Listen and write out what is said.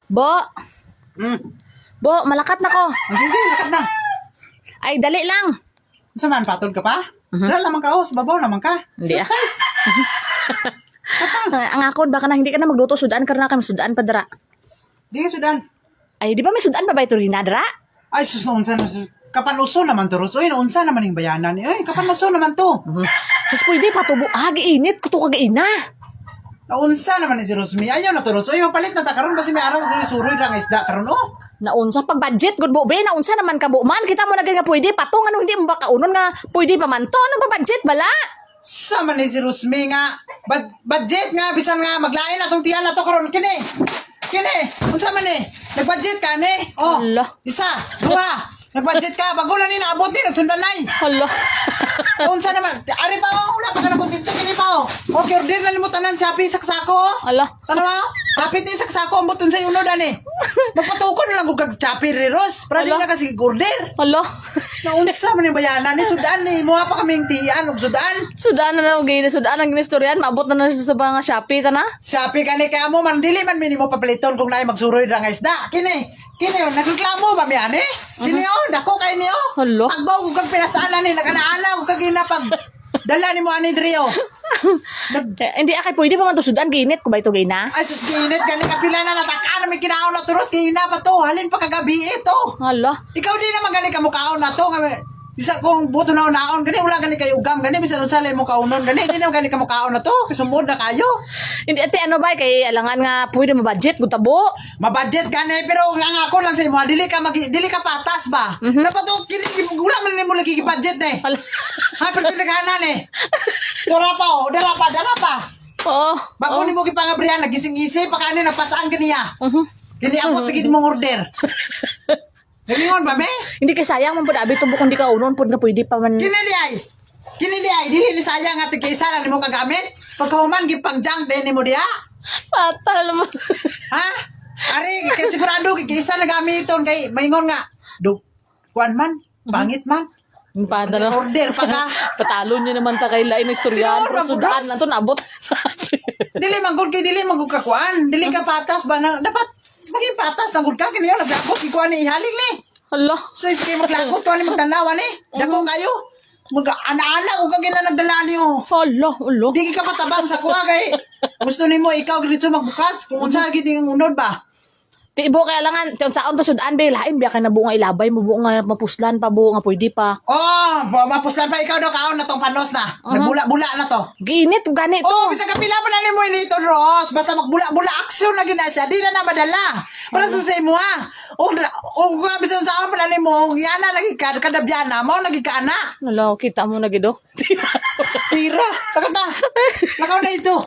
Bo, Hmm. Bo, malakat na ko. Sige, lakat na. Ay, dali lang. Sa man, patol ka pa? Dala naman ka, os. Babaw naman ka. Hindi, ah. Exercise. Ang akon, baka na hindi ka na magluto, sudaan ka na kami, sudaan pa dara. Di ka sudan. Ay, di ba may sudaan pa ba ito rin na dara? Ay, sus, naunsa na. Kapanuso naman to, Ros. Uy, naunsa naman yung bayanan. Uy, kapanuso naman to. Sus, pwede patubo. Giinit, kuto ka giina. Naunsa naman ni si Rosmi. Ayaw na to, Ros. Uy, mapalit na ta karon kasi may araw sa suroy lang isda karon, oh. Naunsa pag budget, good bo, be, naunsa naman ka, bo, man. Kita mo na nga pwede, patong, ano, hindi mo ba kaunon nga, pwede pa man to, ano ba budget, bala? Sa man ni si Rosmi nga. Budget nga, bisan nga, maglain na tong tiyan na to karon. Kini. Unsa man ni? Nag-budget ka ni? Oh, Hala. isa, dua. Nag-budget ka, bago lang ni naabot ni, nagsundanay. Hala. Unsa naman? Ari pa oh, wala pa ka na kumpito kini pa oh. Okay, order na nimo tanan Shopee saksako oh. Hala. Tanaw mo? Kapit ni saksako ang buton sa unod ani. Magpatukon na lang kung kag Shopee Riros. Para di Hala. na kasi order. Hala. Naunsa man yung bayanan ni sudan ni mo pa kaming tiyan og sudan. Sudaan na lang, gini, sudaan ang ginistoryan, maabot na na sa mga Shopee, ta na? Shopee kani kaya mo man dili man minimo papaliton kung naay magsuroy ra nga isda. Kini oh, nagreklamo ba mi ani? Kini oh, dako kay ni oh. Hala. Pagbaw ko kag pinasaan ni naganaala ko kag ginapag dala ni mo ani diri oh. Hindi, akay, pwede pa man to sudaan, giinit, kung ba ito gina? Ay, sus, ginit, galing ka pila na nataka na may kinaon na turos, kina pa to, halin pa kagabi ito. Hala. Ikaw di naman galing ka mukhaon na to, bisa kung buto na unaon, gani wala gani kayo ugam, gani bisa nun salay mo kaunon, gani di naman galing ka mukhaon na to, kasumod na kayo. Hindi, ate, ano ba, kay alangan nga, pwede ma-budget, kung tabo. Mabudget gani, pero ang ako lang sa imo, dili ka patas ba? Dapat to, wala man mo lagi budget eh. Hala. Ha, pero tinaghanan eh. Dara pa. Oo. Bago ni mo gipangabrihan, nagising-isip, pa kani napasaan kaniya. Kini ako tigid mong order. Galingon ba, me? Hindi kay sayang man po abi tubo kung di ka unon po na pwede pa man. Kini di ay, dili ni sayang nga tigisa na nimo kagamit. Pagkahuman gipang junk din nimo diha. Patal naman. Ha? Ari, kay sigurado kisa na gamiton kay maingon nga. Kuan man, pangit man. Patal na. Order pa ka. Patalo niyo naman ta kay lain istoryan. Pero, Pero sudaan mabugas. na to nabot. Sabi. Dili man gud kay dili man gud ka kuan. Dili ka patas ba na dapat maging patas lang gud ka kini naglakot ki kuan ni ihaling ni. Hala. So iski maglakot kuan ni magtanawan ni. Dako kayo. Mag-ana-ana ug kag nagdala niyo. Hala. Hala. Di ka patabang sa kuha kay gusto nimo ikaw dito magbukas kung unsa gid yung unod ba. Ti ibo kaya langan saon to sudaan be lain biya kay nabuo nga ilabay mo buo nga mapuslan pa buo nga pwede pa. Oh, mapuslan pa ikaw daw kaon na tong panos na. Nagbula-bula na to. Ginit gani to. Oh, bisa ka pila pa na nimo inito, Ros. Basta magbula-bula aksyon na gina siya. Di na madala. Para sa mo ha. O nga bisa sa pa na nimo, yana lagi ka kada biyana, mao lagi ka ana. Hala, kita mo na gido. Tira. Takot na. Nakaw na ito.